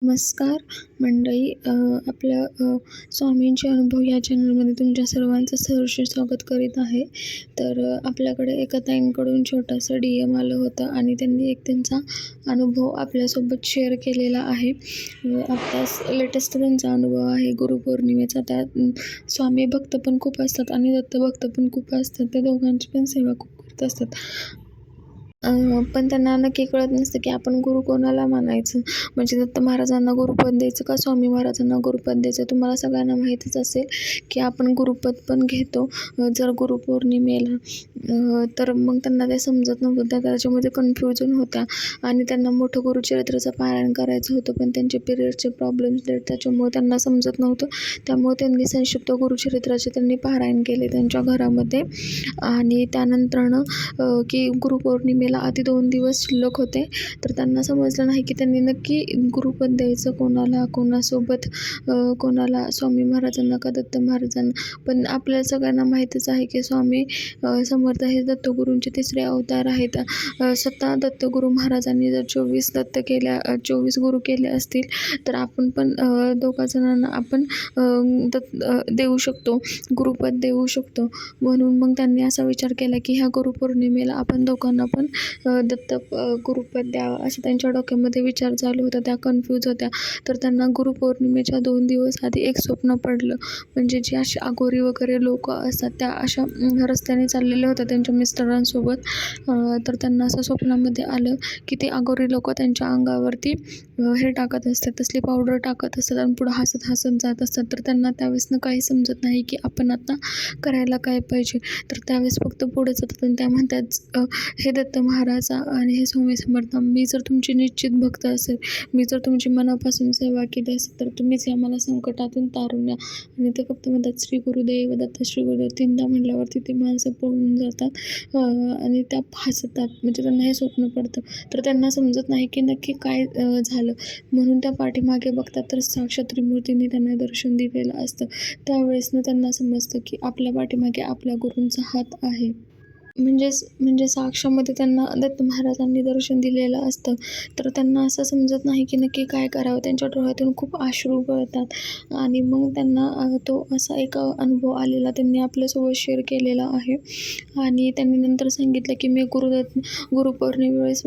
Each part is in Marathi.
नमस्कार मंडळी. आपल्या स्वामींचे अनुभव या चॅनलमध्ये तुमच्या सर्वांचं सहर्ष स्वागत करीत आहे. तर आपल्याकडे एका ताईंकडून छोटंसं DM आलं होतं आणि त्यांनी एक त्यांचा अनुभव आपल्यासोबत शेअर केलेला आहे. आत्ताच लेटेस्ट त्यांचा अनुभव आहे गुरुपौर्णिमेचा. त्यात स्वामी भक्त पण खूप असतात आणि दत्त भक्त पण खूप असतात. त्या दोघांची पण सेवा खूप करत असतात. पण त्यांना नक्की कळत नसतं की आपण गुरु कोणाला मानायचं. म्हणजे दत्त महाराजांना गुरुपद द्यायचं का स्वामी महाराजांना गुरुपद द्यायचं. तुम्हाला सगळ्यांना माहीतच असेल की आपण गुरुपद पण घेतो जर गुरुपौर्णिमेला. तर मग त्यांना ते समजत नव्हतं. त्याच्यामध्ये कन्फ्युजन होत्या आणि त्यांना मोठं गुरुचरित्राचं पारायण करायचं होतं, पण त्यांचे पिरियडचे प्रॉब्लेम्स त्याच्यामुळे त्यांना समजत नव्हतं. त्यामुळे त्यांनी संक्षिप्त गुरुचरित्राचे त्यांनी पारायण केले त्यांच्या घरामध्ये. आणि त्यानंतरनं की गुरुपौर्णिमेला आधी 2 दिवस शिल्लक होते, तर त्यांना समजलं नाही की त्यांनी नक्की गुरुपद द्यायचं कोणाला, कोणासोबत, कोणाला स्वामी महाराजांना का दत्त महाराजांना. पण आपल्याला सगळ्यांना माहीतच आहे की स्वामी समर्थ हे दत्तगुरूंचे 3रे अवतार आहेत. स्वतः दत्तगुरू महाराजांनी जर 24 गुरु केले असतील तर आपण पण दोघा जणांना आपण देऊ शकतो, गुरुपद देऊ शकतो. म्हणून मग त्यांनी असा विचार केला की ह्या गुरुपौर्णिमेला आपण दोघांना पण दत्त गुरुपद द्यावं, असं त्यांच्या डोक्यामध्ये विचार चालू होता. त्या कन्फ्यूज होत्या. तर त्यांना गुरुपौर्णिमेच्या 2 दिवस आधी एक स्वप्न पडलं. म्हणजे जे असे अघोरी वगैरे लोक असतात त्या अशा रस्त्याने चाललेल्या होत्या त्यांच्या मिस्टरांसोबत. तर त्यांना असं स्वप्नामध्ये आलं की ते अघोरी लोक त्यांच्या अंगावरती हे टाकत असतात, तसली पावडर टाकत असतात आणि पुढं हसत हसत जात असतात. तर त्यांना त्यावेळेसनं काही समजत नाही की आपण आता करायला काय पाहिजे. तर त्यावेळेस फक्त पुढे जातात आणि त्या म्हणतात, हे दत्त महाराजा आणि हे स्वामी समर्थ, मी जर तुमची निश्चित भक्त असेल, मी जर तुमची मनापासून सेवा केली असेल, तर तुम्हीच या मला संकटातून तारून द्या. आणि ते फक्त म्हणतात श्री गुरुदेव दत्त, श्री गुरुदेव 3दा म्हटल्यावरती ते माणसं पळून जातात आणि त्या हसतात. म्हणजे त्यांना हे स्वप्न पडतं. तर त्यांना समजत नाही की नक्की काय झालं. म्हणून त्या पाठीमागे बघतात तर साक्षात त्रिमूर्तींनी त्यांना दर्शन दिलेलं असतं. त्यावेळेसनं त्यांना समजतं की आपल्या पाठीमागे आपल्या गुरूंचा हात आहे. म्हणजे साक्षामध्ये त्यांना दत्त महाराजांनी दर्शन दिलेलं असतं. तर त्यांना असं समजत नाही की नक्की काय करावं. त्यांच्या डोळ्यातून खूप अश्रू गळतात आणि मग त्यांना तो असा एक अनुभव आलेला त्यांनी आपल्यासोबत शेअर केलेला आहे. आणि त्यांनी नंतर सांगितलं की मी गुरुपौर्णिमेवेळेस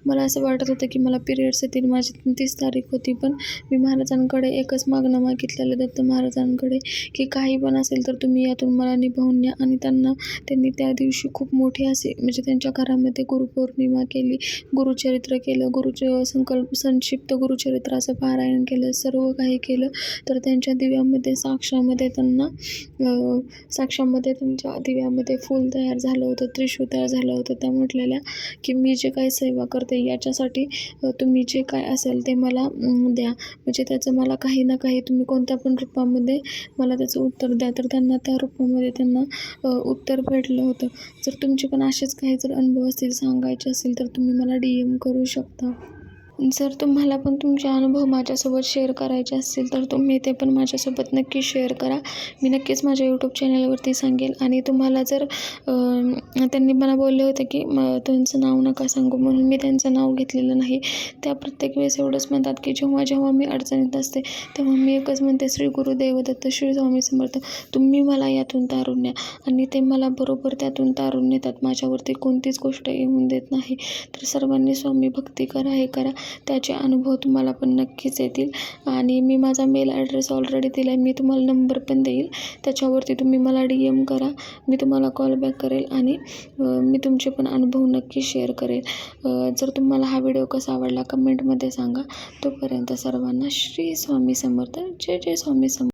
मला असं वाटत होतं की मला पिरियड्स येतील. माझी 29 तारीख होती, पण मी महाराजांकडे एकच मागणं मागितलेलं दत्त महाराजांकडे की काही पण असेल तर तुम्ही यातून मला निभावून न्या. आणि त्यांनी त्या दिवशी खूप मोठी असे म्हणजे त्यांच्या घरामध्ये गुरुपौर्णिमा केली, गुरुचरित्र केलं, संक्षिप्त गुरुचरित्राचं पारायण केलं, सर्व काही केलं. तर त्यांच्या दिव्यामध्ये त्यांच्या दिव्यामध्ये फूल तयार झालं होतं, त्रिशूळ तयार झालं होतं. त्या म्हटलेल्या की मी जे काही सेवा करते याच्यासाठी तुम्ही जे काय असेल ते मला द्या. म्हणजे त्याचं मला काही ना काही तुम्ही कोणत्या पण रूपामध्ये मला त्याचं उत्तर द्या. तर त्यांना त्या रूपामध्ये उत्तर भेटलं होतं. जर तुमचे पण असेच काही जर अनुभव असतील, सांगायचे असेल, तर तुम्ही मला DM करू शकता. जर तुम्हाला पण तुमचे अनुभव माझ्यासोबत शेअर करायचे असतील तर तुम्ही ते पण माझ्यासोबत नक्की शेअर करा. मी नक्कीच माझ्या YouTube चॅनलवरती सांगेल. आणि तुम्हाला जर त्यांनी मला बोलले होते की त्यांचं नाव नका सांगू, म्हणून मी त्यांचं नाव घेतलेलं नाही. त्या प्रत्येक वेळेस एवढंच म्हणतात की जेव्हा मी अडचणीत असते तेव्हा मी एकच म्हणते श्री गुरुदेव दत्त, श्री स्वामी समर्थ, तुम्ही मला यातून तारून न्या. आणि ते मला बरोबर त्यातून तारून नेतात. माझ्यावरती कोणतीच गोष्ट येऊन देत नाही. तर सर्वांनी स्वामी भक्ती करा, हे करा, त्याचे अनुभव तुम्हाला पण नक्कीच येतील. आणि मी माझा मेल ॲड्रेस ऑलरेडी दिला आहे. मी तुम्हाला नंबर पण देईल, त्याच्यावरती तुम्ही मला DM करा. मी तुम्हाला कॉल बॅक करेल आणि मी तुमचे पण अनुभव नक्की शेअर करेल. जर तुम्हाला हा व्हिडिओ कसा आवडला कमेंटमध्ये सांगा. तोपर्यंत सर्वांना श्री स्वामी समर्थ. जय जय स्वामी समर्थ.